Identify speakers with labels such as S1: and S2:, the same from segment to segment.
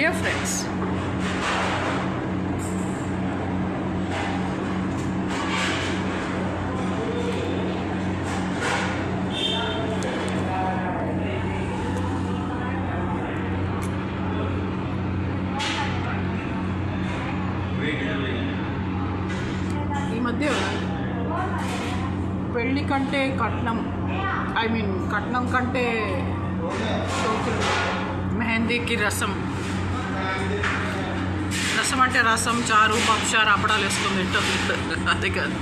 S1: Dear friends, ఈ మధ్య పెళ్ళి కంటే కట్నం కట్నం కంటే షోకులు, మెహందీకి రసం అంటే రసం, చారు, పప్పుచారు, అప్పడాలు వేసుకొని తింటుంది. అది కాదు,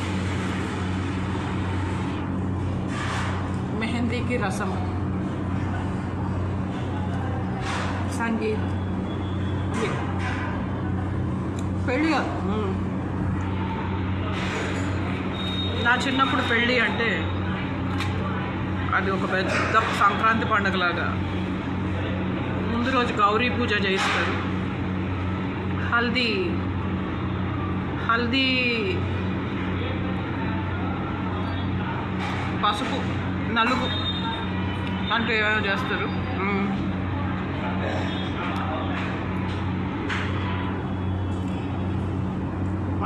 S1: మెహందీకి రసం, సంగీత్, పెళ్ళి కాదు. నా చిన్నప్పుడు పెళ్ళి అంటే అది ఒక పెద్ద సంక్రాంతి పండుగలాగా. ముందు రోజు గౌరీ పూజ చేస్తారు. హల్దీ పసుపు, నలుగు అంటే ఏమేమో చేస్తారు.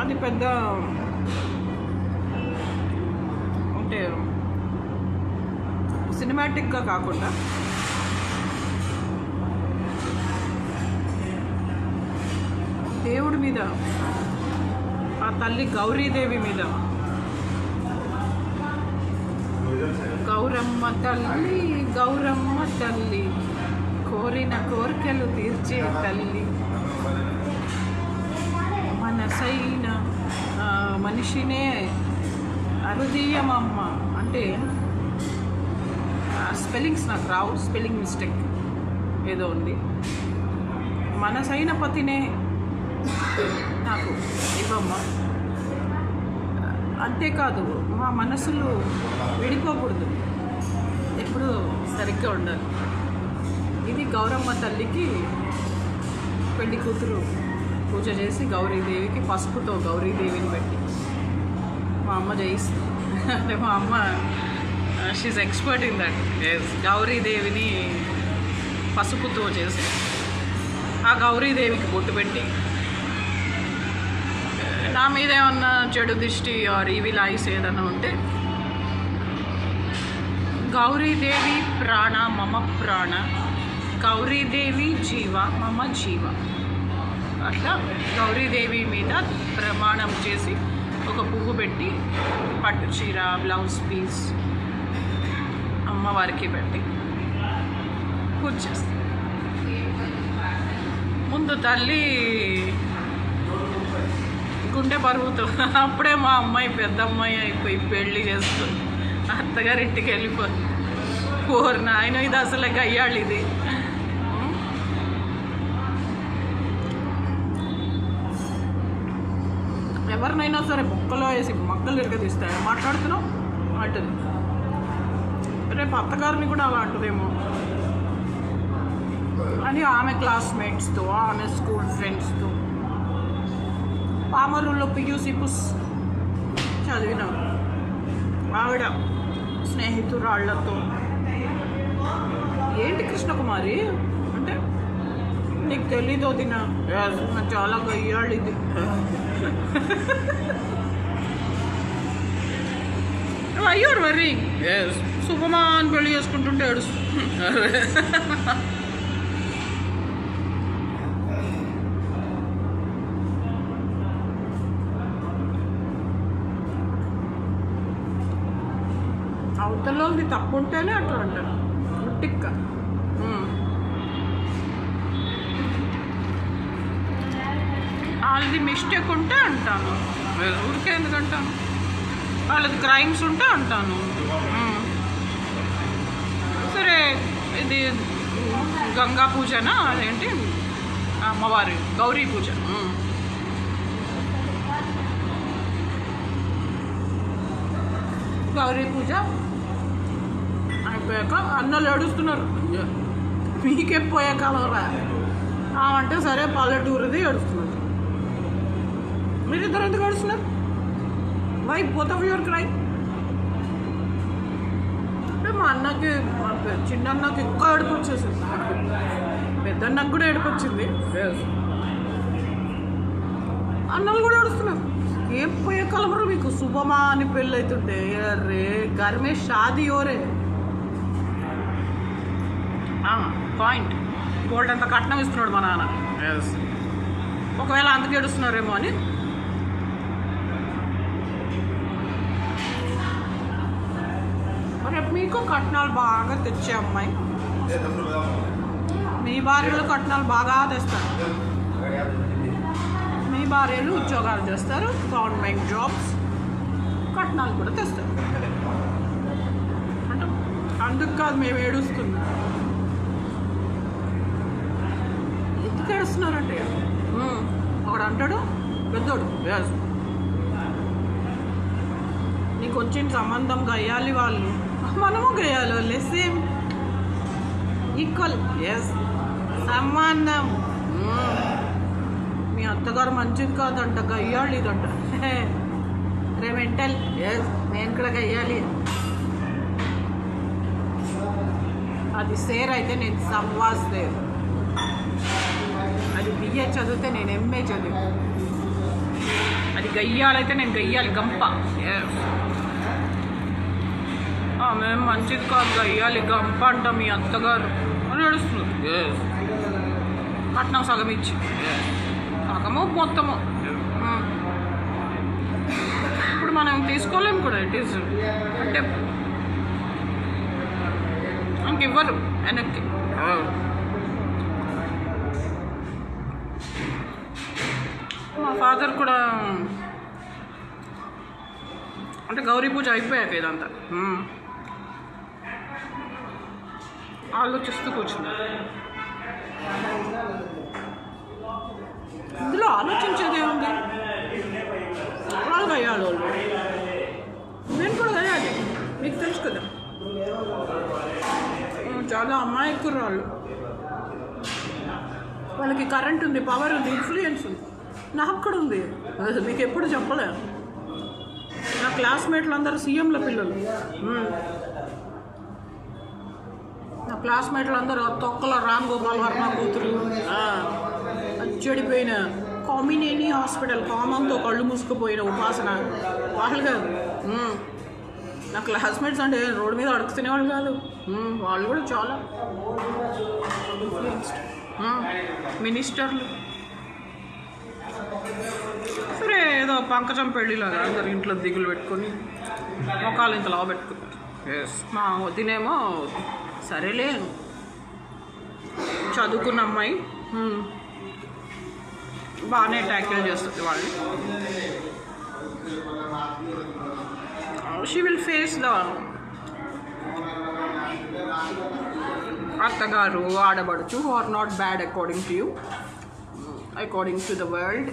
S1: అది పెద్ద అంటే సినిమాటిక్గా కాకుండా దేవుడి మీద, ఆ తల్లి గౌరీదేవి మీద, గౌరమ్మ తల్లి కోరిన కోరికలు తీర్చే తల్లి, మనసైన మనిషినే అరుదీయమమ్మ అంటే స్పెల్లింగ్స్ నాకు రావు, స్పెల్లింగ్ మిస్టేక్ ఏదో ఉంది. మనసైన పతినే నాకు ఇవ్వమ్మ. అంతేకాదు, మా మనసులు విడిపోకూడదు, ఎప్పుడు సరిగ్గా ఉండాలి. ఇది గౌరమ్మ తల్లికి పెళ్లి కూతురు పూజ చేసి గౌరీదేవికి పసుపుతో గౌరీదేవిని పెట్టి మా అమ్మ చేయిస్తుంది. అంటే మా అమ్మ షీఈ్ ఎక్స్పర్ట్ ఇన్ దట్. గౌరీదేవిని పసుపుతో చేసి ఆ గౌరీదేవికి బొట్టు పెట్టి, నా మీద ఏమన్నా చెడు దిష్టి ఆర్ ఈవిల్ ఐస్ ఏదన్నా ఉంటే, గౌరీదేవి ప్రాణ మమ ప్రాణ, గౌరీదేవి జీవ మమ జీవ, అట్లా గౌరీదేవి మీద ప్రమాణం చేసి ఒక పువ్వు పెట్టి పట్టు చీర, బ్లౌజ్ పీస్ అమ్మవారికి పెట్టి పూజ చేస్తాం. ముందు తల్లి గుండె బరువుతో, అప్పుడే మా అమ్మాయి పెద్ద అమ్మాయి అయిపోయి పెళ్ళి చేస్తుంది, అత్తగారింటికి వెళ్ళిపోయి. ఓర్ నాయన, ఇది అసలు గయ్యాళ్ళు. ఇది ఎవరినైనా సరే బొక్కలో వేసి మక్కలు ఇరగదీస్తాయి. మాట్లాడుతున్నావు అంటుంది. రేపు అత్తగారిని కూడా అలా అంటుందేమో అని ఆమె క్లాస్మేట్స్తో, ఆమె స్కూల్ ఫ్రెండ్స్తో, పామరుల్లో పియూసీ పుస్ చదివిన ఆవిడ స్నేహితురాళ్లతో, ఏంటి కృష్ణకుమారి అంటే, నీకు తెలీదో తిన, చాలా గయ్యాళ్ళు ఇది. అయ్యోరు మరి సుభమాన్ పెళ్లి చేసుకుంటుంటే ఏడుస్తు. అవతలది తప్పు ఉంటేనే అట్లా అంటారు, టిక్క. వాళ్ళది మిస్టేక్ ఉంటే అంటాను, ఊరికే ఎందుకంటాను. వాళ్ళది క్రైమ్స్ ఉంటే అంటాను. సరే, ఇది గంగా పూజనా, అదేంటి అమ్మవారి గౌరీ పూజ. గౌరీ పూజ అయిపోయాక అన్నలు ఏడుస్తున్నారు. మీకే పోయే కాలం రా అంటే, సరే పల్లెటూరుది ఏడుస్తున్నారు. మీరిద్దరు ఎందుకు ఏడుస్తున్నారు? Why both of your cry? అంటే మా అన్నకి, చిన్న అన్నకి ఎక్కువ ఏడుపు వచ్చేసింది. పెద్దన్నకు కూడా ఏడుపొచ్చింది. అన్నలు కూడా ఏడుస్తున్నారు. ఏం పోయే కలవరు మీకు శుభమా అని పెళ్ళి అవుతుంటే రే గర్మే షాదీ ఓరే పాయింట్. గోల్డ్ అంత కట్నం ఇస్తున్నాడు మా నాన్న. ఒకవేళ అందుకు ఏడుస్తున్నారేమో అని. రేపు మీకు కట్నాలు బాగా తెచ్చే అమ్మాయి, మీ భార్యలు కట్నాలు బాగా తెస్తారు. మీ భార్యలు ఉద్యోగాలు చేస్తారు, గవర్నమెంట్ జాబ్స్, కట్నాలు కూడా తెస్తారు. అంటే అందుకు కాదు మేము ఏడుస్తున్నాం. ఎందుకు ఏడుస్తున్నారంటే ఒకడు అంటాడు పెద్దోడు, నీకు వచ్చిన సంబంధం గయ్యాలి వాళ్ళు, మనము గయ్యాలి వాళ్ళే, సేమ్ ఈక్వల్. ఎస్, సంబంధం. మీ అత్తగారు మంచిది కాదంట, గయ్యాలి ఇదంట. రే మెంటల్. ఎస్, నేను కూడా గయ్యాలి. అది సేర్ అయితే నేను సవ్వా సేర్. అది బిఏ చదివితే నేను ఎంఏ చదివి. అది గయ్యాలైతే నేను గయ్యాలి గంప. మేము మంచిది కాదు గయ్యాలి గంప అంట మీ అత్తగారు అని ఏడుస్తుంది. కట్నం సగం ఇచ్చి, సగము మొత్తము. ఇప్పుడు మనం తీసుకోలేము కూడా. ఇట్ ఈస్ అంటే ఇంకివ్వరు వెనక్కి. మా ఫాదర్ కూడా అంటే గౌరీ పూజ అయిపోయాక ఇదంతా ఆలోచిస్తూ కూర్చున్నారు. ఇందులో ఆలోచించేదే ఉంది. వాళ్ళు గయ్యాలి, వాళ్ళు నేను కూడా గయ్యాలి. మీకు తెలుసు కదా, చాలా అమాయకురాళ్ళు. వాళ్ళకి కరెంట్ ఉంది, పవర్ ఉంది, ఇన్ఫ్లుయెన్స్ ఉంది. నాకు కూడా ఉంది. మీకు ఎప్పుడు చెప్పలే. నా క్లాస్మేట్లు అందరూ సీఎంల పిల్లలు. నా క్లాస్మేట్లు అందరూ తొక్కల రామ్ గోపాల్ వర్మ కూతురు, చెడిపోయిన కామినేని హాస్పిటల్ కామంతో కళ్ళు మూసుకుపోయిన ఉపాసన వాళ్ళు కాదు. నా క్లాస్మేట్స్ అంటే రోడ్డు మీద అడుగుతునేవాళ్ళు కాదు. వాళ్ళు కూడా చాలా ఇన్ఫ్లుయెన్స్డ్ మినిస్టర్లు. సరే, ఏదో పంకజం పెళ్ళిలాగా అందరు ఇంట్లో దిగులు పెట్టుకొని మొక్కలు ఇంత లావు పెట్టుకున్నారు. మా వదినేమో సరేలే చదువుకున్న అమ్మాయి బాగానే ట్యాకిల్ చేస్తుంది వాళ్ళు. షీ విల్ ఫేస్ ద అత్తగారు ఆడబడుచు who are not bad according to you, according to the world,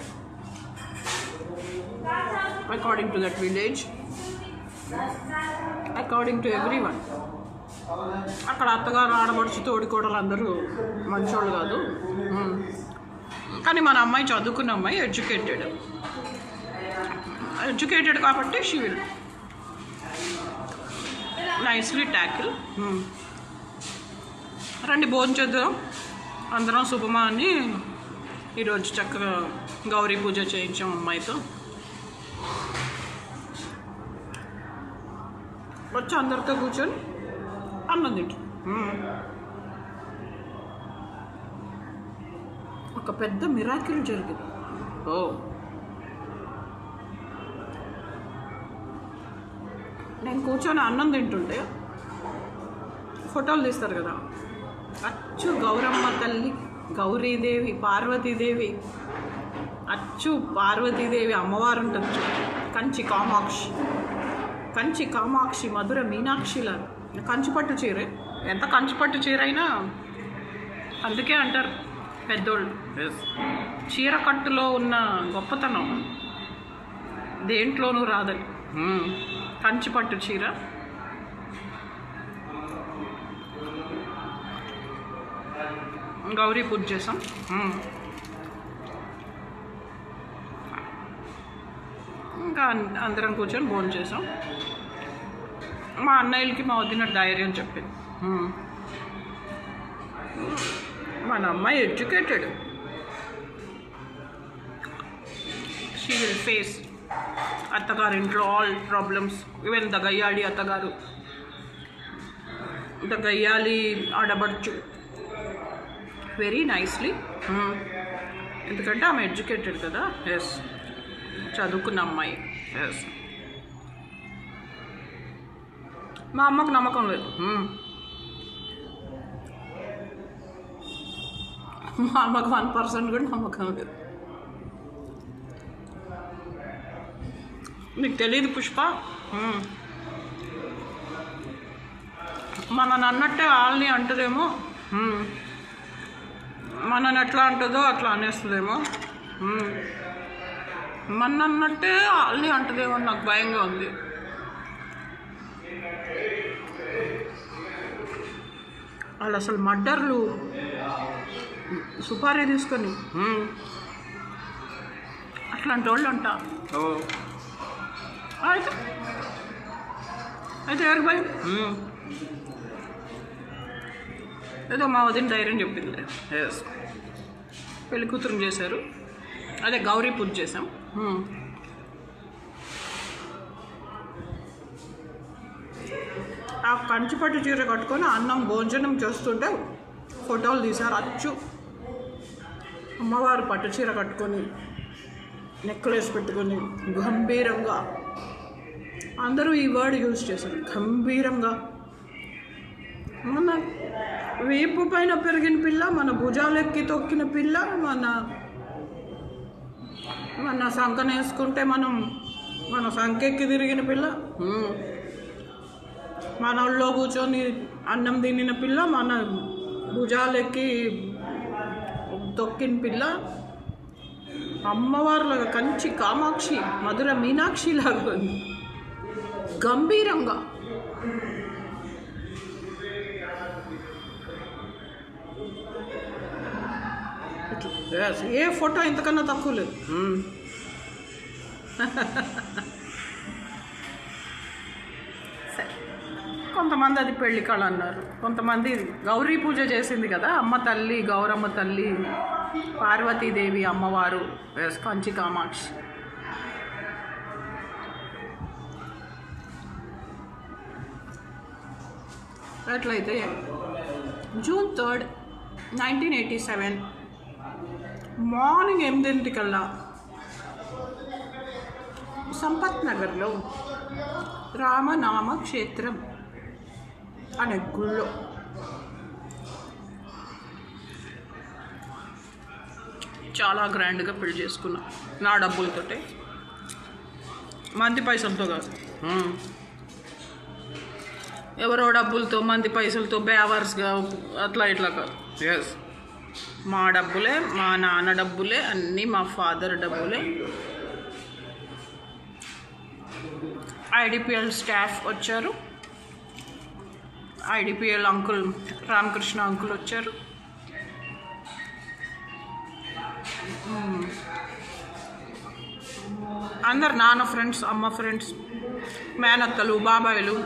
S1: according to that village, according to everyone. అక్కడ అత్తగారు ఆడబడుచు తోడికోడలు అందరూ మంచోళ్ళు కాదు. కానీ మన అమ్మాయి చదువుకున్న అమ్మాయి ఎడ్యుకేటెడ్ కాబట్టి షీ విల్ నైస్లీ ట్యాకిల్. రండి భోజనం చేద్దాం అందరం శుభమా అని. ఈరోజు చక్కగా గౌరీ పూజ చేయించాం అమ్మాయితో. వచ్చి అందరితో కూర్చొని అన్నం తింటాం. ఒక పెద్ద మిరాకిల్ జరిగింది. నేను కూర్చొని అన్నం తింటుంటే ఫోటోలు తీస్తారు కదా, అచ్చు గౌరమ్మ తల్లి, గౌరీదేవి, పార్వతీదేవి, అచ్చు పార్వతీదేవి అమ్మవారు ఉంటుంది. కంచి కామాక్షి మధుర మీనాక్షిలాగా కంచిపట్టు చీరే. ఎంత కంచిపట్టు చీర అయినా అందుకే అంటారు పెద్దోళ్ళు, చీర కట్టులో ఉన్న గొప్పతనం దేంట్లోనూ రాదని. కంచిపట్టు చీర గౌరీ పూజ చేసాం. ఇంకా అందరం కూర్చొని భోజనం చేసాం. మా అన్నయ్యలకి మా వదిన ధైర్యం చెప్పింది. మన అమ్మాయి ఎడ్యుకేటెడ్. షీ విల్ ఫేస్ అత్తగారింట్లో ఆల్ ప్రాబ్లమ్స్. ఈవెన్ ద గయ్యాళి అత్తగారు, ద గయ్యాలి ఆడబడుచు వెరీ నైస్లీ. ఎందుకంటే ఆమె ఎడ్యుకేటెడ్ కదా. ఎస్, చదువుకున్న అమ్మాయి. ఎస్, మా అమ్మకు నమ్మకం లేదు. మా అమ్మకు 1% కూడా నమ్మకం లేదు. నీకు తెలియదు పుష్ప, మనని అన్నట్టే వాళ్ళని అంటదేమో, మనని ఎట్లా అంటుందో అట్లా అనేస్తుందేమో, మన అన్నట్టే వాళ్ళని అంటదేమో నాకు భయంగా ఉంది. వాళ్ళు అసలు మర్డర్లు సుపారీ తీసుకొని అట్లాంటి వాళ్ళు అంట. అయితే అయితే ఎవరికి భయం? ఏదో మా వదిన ధైర్యం చెప్పింది. ఎస్, పెళ్లి కూతురు చేశారు, అదే గౌరీ పూజ చేసాం. ఆ కంచిపట్టు చీర కట్టుకొని అన్నం భోజనం చేస్తుంటే ఫోటోలు తీశారు. అచ్చు అమ్మవారు పట్టు చీర కట్టుకొని నెక్లెస్ పెట్టుకొని గంభీరంగా, అందరూ ఈ వర్డ్ యూజ్ చేశారు, గంభీరంగా. మన వీపు పైన పెరిగిన పిల్ల, మన భుజాలెక్కి తొక్కిన పిల్ల, మన సంకనేసుకుంటే మన సంకెక్కి తిరిగిన పిల్ల, మన ఒళ్ళో కూర్చొని అన్నం తినిన పిల్ల, మన భుజాలెక్కి తొక్కిన పిల్ల, అమ్మవారులాగా కంచి కామాక్షి, మధుర మీనాక్షి లాగా గంభీరంగా. ఏ ఫోటో ఇంతకన్నా తక్కువ లేదు. కొంతమంది అది పెళ్లి కళ అన్నారు, కొంతమంది గౌరీ పూజ చేసింది కదా అమ్మ తల్లి, గౌరమ్మ తల్లి, పార్వతీదేవి అమ్మవారు, కంచి కామాక్షి. అట్లయితే June 3rd, 1987 మార్నింగ్ 8 సంపత్ నగర్లో రామనామ క్షేత్రం అనే గుళ్ళో చాలా గ్రాండ్గా పెళ్లి చేసుకున్నా. నా డబ్బులతోటే, మంది పైసలతో కాదు. ఎవరో డబ్బులతో, మంది పైసలతో బేవర్స్గా అట్లా ఇట్లా కాదు. ఎస్, మా డబ్బులే, మా నాన్న డబ్బులే, అన్నీ మా ఫాదర్ డబ్బులే. ఐడిపిఎల్ స్టాఫ్ వచ్చారు, ఐడిపిఎల్ అంకుల్ రామకృష్ణ అంకుల్ వచ్చారు. అందరు నాన్న ఫ్రెండ్స్, అమ్మ ఫ్రెండ్స్, మేనత్తలు, బాబాయిలు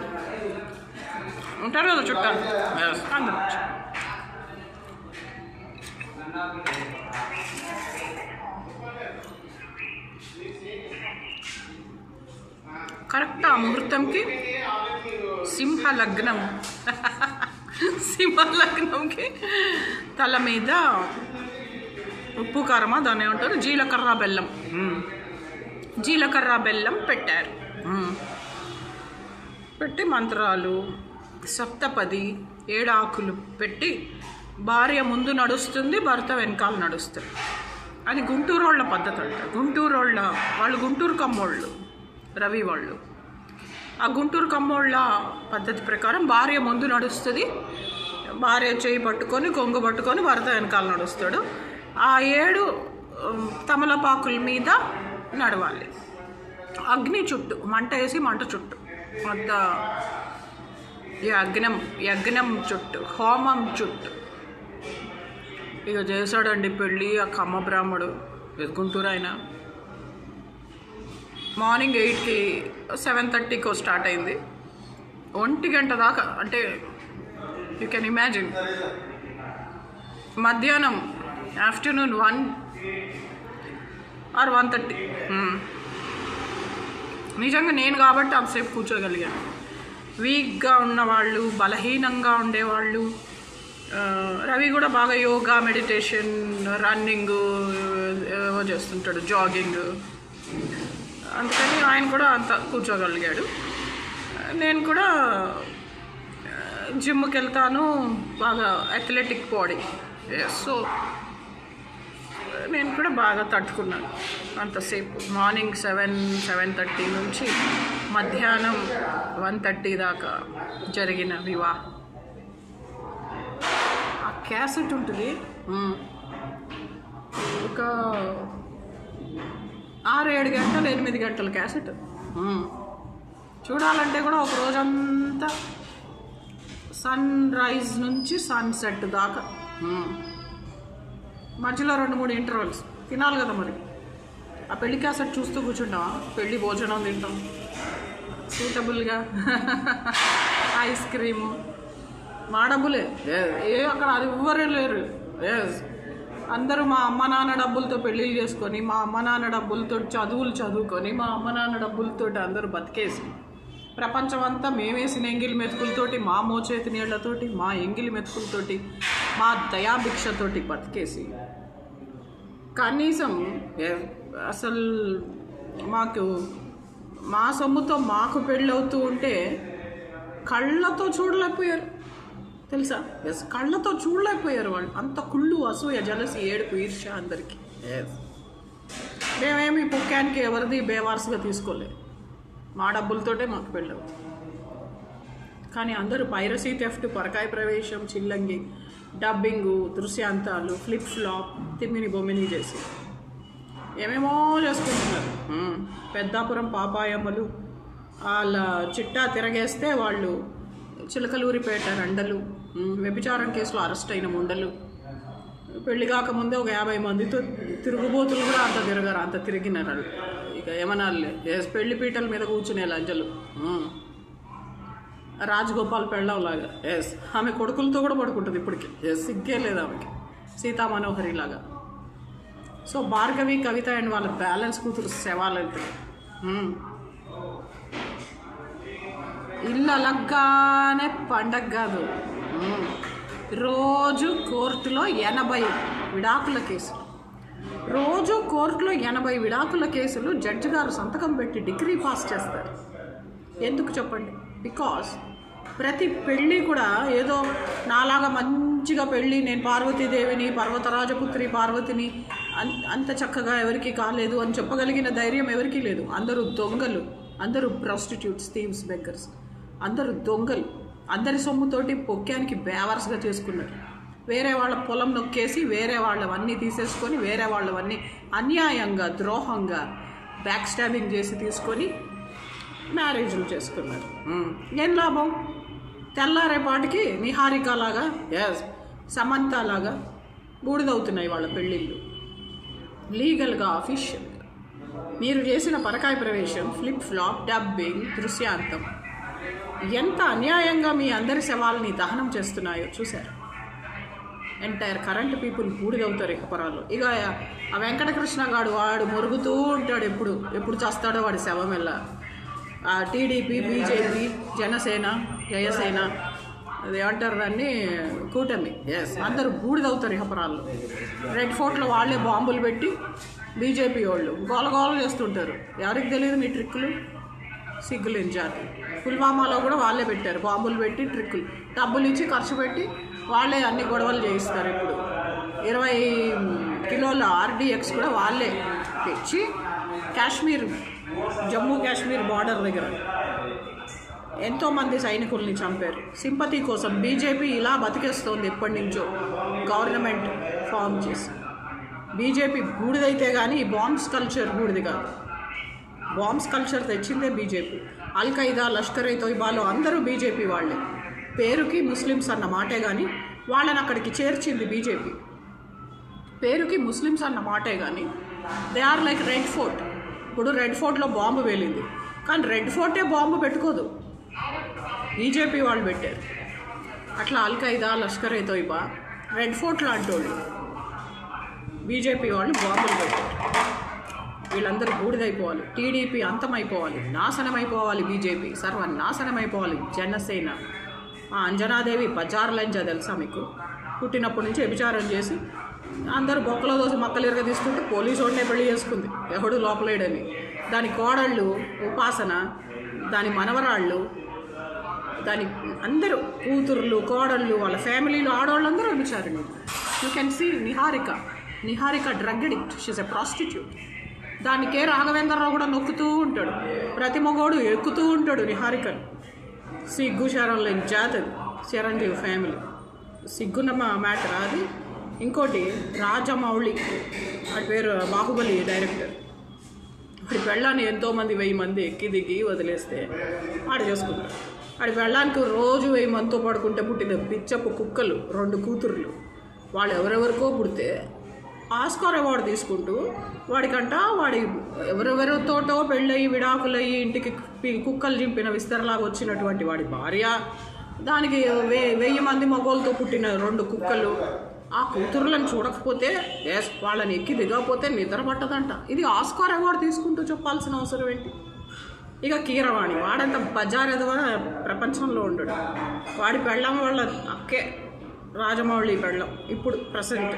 S1: ఉంటారు కదా చుట్టాలు, అందరూ వచ్చారు. కరెక్ట్ అమృతంకి సింహలగ్నంకి తల మీద ఉప్పు కారమా దాన్ని ఏమంటారు, జీలకర్ర బెల్లం పెట్టారు. పెట్టి మంత్రాలు, సప్తపది, 7 ఆకులు పెట్టి భార్య ముందు నడుస్తుంది, భర్త వెనకాల నడుస్తుంది. అది గుంటూరోళ్ళ పద్ధతి అంట. వాళ్ళు గుంటూరు కమ్మోళ్ళు, రవి వాళ్ళు. ఆ గుంటూరు కమ్మోళ్ళ పద్ధతి ప్రకారం భార్య ముందు నడుస్తుంది, భార్య చేయి పట్టుకొని కొంగు పట్టుకొని భర్త వెనకాల నడుస్తాడు. ఆ 7 తమలపాకుల మీద నడవాలి. అగ్ని చుట్టూ మంట వేసి, మంట చుట్టూ అంత యజ్ఞం చుట్టూ, హోమం చుట్టూ ఇక చేశాడండి పెళ్ళి. ఆ కమ్మ బ్రాహ్మడు గుంటూరు ఆయన. మార్నింగ్ 8కి 7:30కో స్టార్ట్ అయింది. 1 గంట దాకా, అంటే యూ కెన్ ఇమాజిన్ మధ్యాహ్నం ఆఫ్టర్నూన్ 1 or 1:30. నిజంగా నేను కాబట్టి అంతసేపు కూర్చోగలిగాను. వీక్గా ఉన్నవాళ్ళు, బలహీనంగా ఉండేవాళ్ళు, రవి కూడా బాగా యోగా, మెడిటేషన్, రన్నింగ్ చేస్తుంటాడు, జాగింగ్, అందుకని ఆయన కూడా అంత కూర్చోగలిగాడు. నేను కూడా జిమ్కి వెళ్తాను, బాగా అథ్లెటిక్ బాడీ, సో నేను కూడా బాగా తట్టుకున్నాను అంతసేపు. మార్నింగ్ 7:30 నుంచి మధ్యాహ్నం 1:30 దాకా జరిగిన వివాహం. ఆ క్యాసెట్ ఉంటుంది, ఒక 6-7 గంటలు 8 గంటల క్యాసెట్. చూడాలంటే కూడా ఒక రోజంతా సన్ రైజ్ నుంచి సన్సెట్ దాకా, మధ్యలో 2-3 ఇంటర్వెల్స్ తినాలి కదా మరి. ఆ పెళ్లి క్యాసెట్ చూస్తూ కూర్చుంటాం, పెళ్లి భోజనం తింటాం సూటబుల్గా, ఐస్ క్రీము, మా డబ్బులే, అక్కడ అది ఎవ్వరే లేరు. అందరూ మా అమ్మ నాన్న డబ్బులతో పెళ్ళిళ్ళు చేసుకొని, మా అమ్మ నాన్న డబ్బులతో చదువులు చదువుకొని, మా అమ్మ నాన్న డబ్బులతో అందరూ బతికేసి, ప్రపంచం అంతా మేమేసిన ఎంగిలి మెతుకులతోటి, మా మోచేతి నీళ్లతోటి, మా ఎంగిలి మెతుకులతోటి, మా దయాభిక్షతోటి బతికేసి, కనీసం అసలు మాకు మా సొమ్ముతో మాకు పెళ్ళవుతూ ఉంటే కళ్ళతో చూడలేకపోయారు తెలుసా. కళ్ళతో చూడలేకపోయారు వాళ్ళు. అంత కుళ్ళు, అసూయ, జలసి, ఏడుపు, ఈర్ష్య అందరికీ. మేమేమి పుక్కానికి ఎవరిది బేవార్స్గా తీసుకోలేదు, మా డబ్బులతోటే మాకు పెళ్ళవుతుంది. కానీ అందరూ పైరసీ, థెఫ్ట్, పరకాయ ప్రవేశం, చిల్లంగి, డబ్బింగు, దృశ్యాంతాలు, ఫ్లిప్ ఫ్లాప్, తిమ్మిని బొమ్మిని చేసి ఏమేమో చేసుకుంటున్నారు. పెద్దాపురం పాపాయమ్మలు వాళ్ళ చిట్టా తిరగేస్తే వాళ్ళు చిలకలూరిపేట రండలు, వ్యభిచారం కేసులో అరెస్ట్ అయిన ముండలు, పెళ్లి కాకముందే ఒక 50 మందితో తిరుగుబోతులు కూడా అంత తిరగారు, అంత తిరిగినారు. ఇక ఏమనాలే, పెళ్లి పీటల మీద కూర్చునే లంజలు. రాజగోపాల్ పెళ్ళంలాగా, ఆమె కొడుకులతో కూడా పడుకుంటుంది ఇప్పటికి, సిగ్గే లేదు ఆమెకి, సీతా మనోహరి లాగా. సో భార్గవి, కవిత అండ్ వాళ్ళ బ్యాలెన్స్ కూతురు శవాలంటే ఇల్లు అలగ్గానే పండగ కాదు. రోజు కోర్టులో 80 విడాకుల కేసులు, రోజు కోర్టులో 80 విడాకుల కేసులు జడ్జి గారు సంతకం పెట్టి డిగ్రీ పాస్ చేస్తారు. ఎందుకు చెప్పండి? బికాస్ ప్రతి పెళ్ళి కూడా ఏదో నాలాగా మంచిగా పెళ్ళి, నేను పార్వతీదేవిని, పర్వతరాజపుత్రి పార్వతిని, అంత చక్కగా ఎవరికి కాలేదు అని చెప్పగలిగిన ధైర్యం ఎవరికీ లేదు. అందరూ దొంగలు, అందరూ ప్రాస్టిట్యూట్స్, థీవ్స్, బెగ్గర్స్, అందరూ దొంగలు. అందరి సొమ్ముతోటి పొక్కానికి బేవర్స్గా చేసుకున్నారు. వేరే వాళ్ళ పొలం నొక్కేసి, వేరే వాళ్ళవన్నీ తీసేసుకొని, వేరే వాళ్ళవన్నీ అన్యాయంగా, ద్రోహంగా బ్యాక్ స్టాబింగ్ చేసి తీసుకొని మ్యారేజ్లు చేసుకున్నారు. ఏం లాభం? తెల్లారేపాటికి నిహారిక లాగా, సమంత లాగా బూడిదవుతున్నాయి వాళ్ళ పెళ్ళిళ్ళు. లీగల్గా, అఫీషియల్గా మీరు చేసిన పరకాయ ప్రవేశం, ఫ్లిప్ ఫ్లాప్, డబ్బింగ్, దృశ్యాంతం ఎంత అన్యాయంగా మీ అందరి శవాలని దహనం చేస్తున్నాయో చూశారు. ఎంటైర్ కరెంట్ పీపుల్ బూడిదవుతారు ఇకపరాలు. ఇక ఆ వెంకటకృష్ణ గాడు వాడు మొరుగుతూ ఉంటాడు, ఎప్పుడు చేస్తాడో వాడి శవం ఎలా. టీడీపీ, బీజేపీ, జనసేన, జయసేన, అది ఏమంటారు దాన్ని, కూటమి, అందరూ బూడిదవుతారు ఇహపరాల్లో. రెడ్ ఫోర్ట్లో వాళ్ళే బాంబులు పెట్టి బీజేపీ వాళ్ళు గోలగోలు చేస్తుంటారు. ఎవరికి తెలియదు మీ ట్రిక్కులు, సిగ్గులేని జాతి. పుల్వామాలో కూడా వాళ్ళే పెట్టారు బాంబులు పెట్టి ట్రిక్కులు, డబ్బులు ఇచ్చి ఖర్చు పెట్టి వాళ్ళే అన్ని గొడవలు చేయిస్తారు. ఇప్పుడు 20 కిలోల RDX కూడా వాళ్ళే తెచ్చి కాశ్మీర్, జమ్మూ కాశ్మీర్ బార్డర్ దగ్గర ఎంతోమంది సైనికుల్ని చంపారు. సింపతి కోసం బీజేపీ ఇలా బతికేస్తోంది ఎప్పటి నుంచో, గవర్నమెంట్ ఫామ్ చేసి. బీజేపీ బూడిదైతే కానీ ఈ బాంబ్స్ కల్చర్ బూడిది కాదు. బాంబ్స్ కల్చర్ తెచ్చిందే బీజేపీ. అల్-ఖైదా, లష్కర్-ఏ-తోయిబాలో అందరూ బీజేపీ వాళ్ళే. పేరుకి ముస్లిమ్స్ అన్న మాటే కానీ వాళ్ళని అక్కడికి చేర్చింది బీజేపీ. పేరుకి ముస్లిమ్స్ అన్న మాటే కానీ they are like Red Fort. ఇప్పుడు రెడ్ ఫోర్ట్లో బాంబు వేలింది, కానీ రెడ్ ఫోర్టే బాంబు పెట్టుకోదు, బీజేపీ వాళ్ళు పెట్టారు. అట్లా అల్-ఖైదా, లష్కర్-ఏ-తోయిబా రెడ్ ఫోర్ట్ లాంటి వాళ్ళు బీజేపీ వాళ్ళు బాంబులు పెట్టారు. వీళ్ళందరూ బూడిదైపోవాలి, టీడీపీ అంతమైపోవాలి, నాశనమైపోవాలి, బీజేపీ సర్వనాశనమైపోవాలి. జనసేన అంజనాదేవి బజార్లంజా తెలుసా మీకు? పుట్టినప్పటి నుంచి వ్యభిచారం చేసి అందరూ బొక్కలో దోసి మక్కలు ఇరగ తీసుకుంటే పోలీసు వాడినే పెళ్లి చేసుకుంది, ఎవడు లోపలేడని. దాని కోడళ్ళు ఉపాసన, దాని మనవరాళ్ళు, దాని అందరూ కూతుర్లు కోడళ్ళు వాళ్ళ ఫ్యామిలీలో ఆడవాళ్ళందరూ వ్యభిచారం. You can see Niharika drug addict, she's a prostitute. దానికే రాఘవేంద్రరావు కూడా నొక్కుతూ ఉంటాడు, ప్రతి మగోడు ఎక్కుతూ ఉంటాడు నిహారికను. సిగ్గు శరం లేని జాతది చిరంజీవి ఫ్యామిలీ, సిగ్గున్న మ్యాటర్ అది. ఇంకోటి రాజమౌళి, వాడి పేరు బాహుబలి డైరెక్టర్. వాడి పెళ్ళాన్ని ఎంతోమంది 1000 మంది ఎక్కి దిగి వదిలేస్తే వాడు చేసుకుంటాడు. వాడి పెళ్ళానికి రోజు 1000 మందితో పడుకుంటే పుట్టిన పిచ్చపు కుక్కలు 2 కూతుర్లు. వాళ్ళు ఎవరెవరికో పుడితే ఆస్కార్ అవార్డు తీసుకుంటూ వాడికంట వాడి ఎవరెవరితోటో పెళ్ళయి విడాకులయ్యి ఇంటికి కుక్కలు చింపిన విస్తరలాగా వచ్చినటువంటి వాడి భార్య, దానికి 1000 మంది మగోళ్ళతో పుట్టిన 2 కుక్కలు. ఆ కూతురులను చూడకపోతే వాళ్ళని ఎక్కి దిగకపోతే నిద్ర పట్టదంట. ఇది ఆస్కార్ అవార్డు తీసుకుంటూ చెప్పాల్సిన అవసరం ఏంటి? ఇక కీరవాణి, వాడంత బజార్ ఎదవ ప్రపంచంలో ఉండడు. వాడి పెళ్ళం వాళ్ళ అక్కే రాజమౌళి పెళ్ళం, ఇప్పుడు ప్రెసెంట్.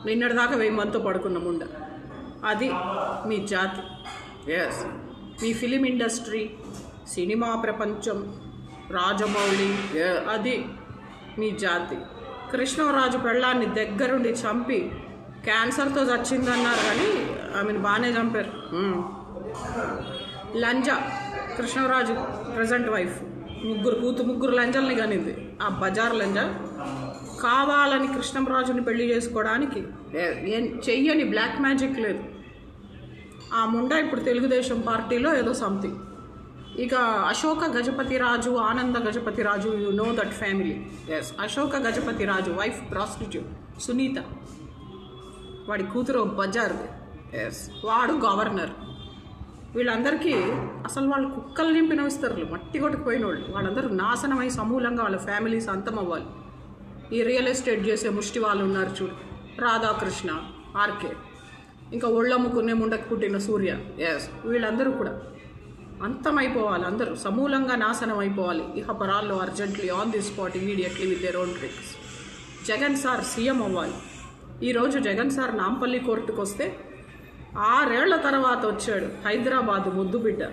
S1: నిన్నటిదాకా 1000 మందితో పడుకున్న ముండ. అది మీ జాతి. ఎస్, మీ ఫిలిం ఇండస్ట్రీ, సినిమా ప్రపంచం, రాజమౌళి, అది మీ జాతి. కృష్ణరాజు పెళ్ళాన్ని దగ్గరుండి చంపి క్యాన్సర్తో చచ్చిందన్నారు, కానీ ఆమెను బాగానే చంపారు. లంజా, కృష్ణరాజు ప్రజెంట్ వైఫ్, ముగ్గురు లంజల్ని కానింది. ఆ బజార్ లంజా కావాలని కృష్ణరాజుని పెళ్లి చేసుకోవడానికి చెయ్యని బ్లాక్ మ్యాజిక్ లేదు. ఆ ముండా ఇప్పుడు తెలుగుదేశం పార్టీలో ఏదో సంథింగ్. ఇక Ashoka Gajapathiraju, Ananda Gajapathiraju, you know that family. Yes, Ashoka Gajapathiraju wife prostitute Sunitha, వాడి కూతురు బజార్ది. ఎస్, వాడు గవర్నర్. వీళ్ళందరికీ అసలు వాళ్ళు కుక్కలు నింపిన విస్తరులు, మట్టి కొట్టుకుపోయిన వాళ్ళు. వాళ్ళందరూ నాశనమై సమూలంగా వాళ్ళ ఫ్యామిలీస్ అంతం అవ్వాలి. ఈ రియల్ ఎస్టేట్ చేసే ముష్టి వాళ్ళు ఉన్నారు చూడు, రాధాకృష్ణ, ఆర్కే, ఇంకా ఒళ్ళమ్ముకునే ముండకు పుట్టిన సూర్య. ఎస్, వీళ్ళందరూ కూడా అంతమైపోవాలి, అందరూ సమూలంగా నాశనం అయిపోవాలి. ఇక పరాల్లో urgently, on the spot, immediately, with their own tricks. Jagan sir CM అవ్వాలి. ఈరోజు జగన్ సార్ నాంపల్లి కోర్టుకు వస్తే 6 ఏళ్ల తర్వాత వచ్చాడు. హైదరాబాద్ ముద్దు బిడ్డ.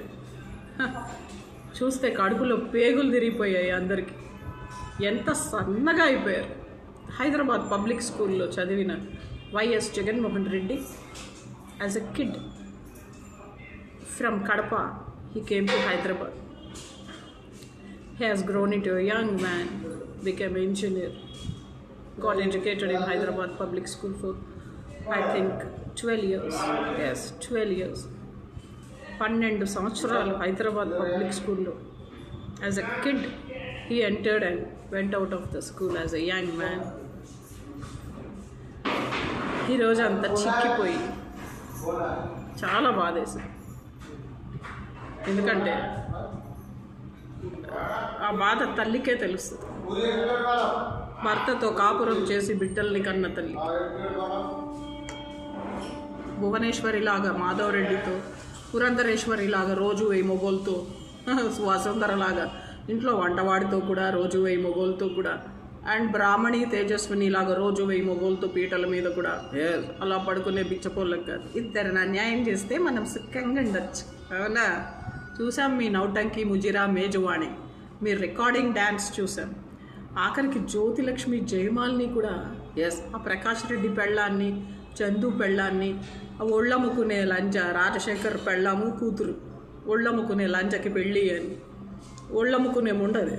S1: చూస్తే కడుపులో పేగులు తిరిగిపోయాయి అందరికీ. ఎంత సన్నగా అయిపోయారు. హైదరాబాద్ పబ్లిక్ స్కూల్లో చదివిన YS Jaganmohan Reddy, as a kid from Kadapa, he came to Hyderabad. He has grown into a young man, became an engineer, got educated in Hyderabad public school for I think 12 years. Yes, 12 years. 12 సంవత్సరాలు Hyderabad public స్కూల్లో. As a kid he entered and went out of the school as a young man. ఈరోజు అంతా చిక్కిపోయి చాలా బాధేసింది. ఎందుకంటే ఆ బాధ తల్లికే తెలుస్తుంది. భర్తతో కాపురం చేసి బిడ్డల్ని కన్న తల్లి. భువనేశ్వరిలాగా మాధవరెడ్డితో, పురంధరేశ్వరిలాగా రోజు 1000 మొగోళ్ళతో, వసుంధరలాగా ఇంట్లో వంటవాడితో కూడా రోజు 1000 మొగోళ్ళతో కూడా, అండ్ బ్రాహ్మణి తేజస్విని లాగా రోజు 1000 మొగోళ్ళతో పీటల మీద కూడా అలా పడుకునే బిచ్చపోళ్ళకి కాదు. ఇద్దరిని అన్యాయం చేస్తే మనం సుఖంగా ఉండొచ్చు. అవునా? చూసాం మీ నౌటంకి, ముజిరా, మేజువాణి, మీ రికార్డింగ్ డ్యాన్స్ చూసాం. ఆఖరికి జ్యోతిలక్ష్మి జయమాల్ని కూడా, ఎస్, ఆ ప్రకాష్ రెడ్డి పెళ్ళాన్ని, చందు పెళ్ళాన్ని, ఆ ఒళ్ళమ్ముకునే లంజ రాజశేఖర్ పెళ్ళాము కూతురు, ఒళ్ళమ్ముకునే లంజకి పెళ్ళి అని, ఒళ్ళమ్ముకునే ఉండదు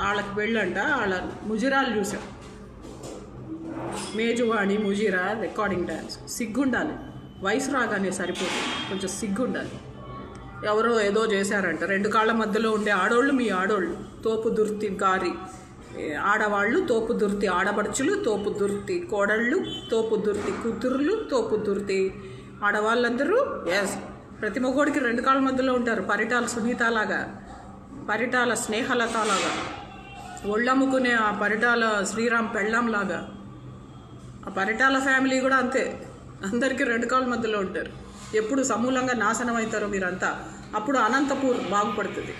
S1: వాళ్ళకి పెళ్ళంట. వాళ్ళ ముజిరాలు చూసాం. మేజువాణి, ముజిరా, రికార్డింగ్ డ్యాన్స్. సిగ్గుండాలి, వయసు రాగానే సరిపోతుంది, కొంచెం సిగ్గుండాలి. ఎవరో ఏదో చేశారంట. 2 కాళ్ళ మధ్యలో ఉండే ఆడోళ్ళు మీ ఆడోళ్ళు, తోపు దుర్తి గారి ఆడవాళ్ళు, తోపు దుర్తి ఆడపడుచులు, తోపు దుర్తి కోడళ్ళు, తోపు దుర్తి కూతుర్లు, తోపు దుర్తి ఆడవాళ్ళందరూ. ఎస్, ప్రతి మగోడికి 2 కాళ్ళ మధ్యలో ఉంటారు. పరిటాల సునీతలాగా, పరిటాల స్నేహలతలాగా, ఒళ్ళమ్ముకునే ఆ పరిటాల శ్రీరామ్ పెళ్ళంలాగా ఆ పరిటాల ఫ్యామిలీ కూడా అంతే, అందరికీ 2 కాళ్ళ మధ్యలో ఉంటారు. ఎప్పుడు సమూలంగా నాశనం అవుతారో మీరంతా, అప్పుడు అనంతపూర్ బాగుపడుతుంది.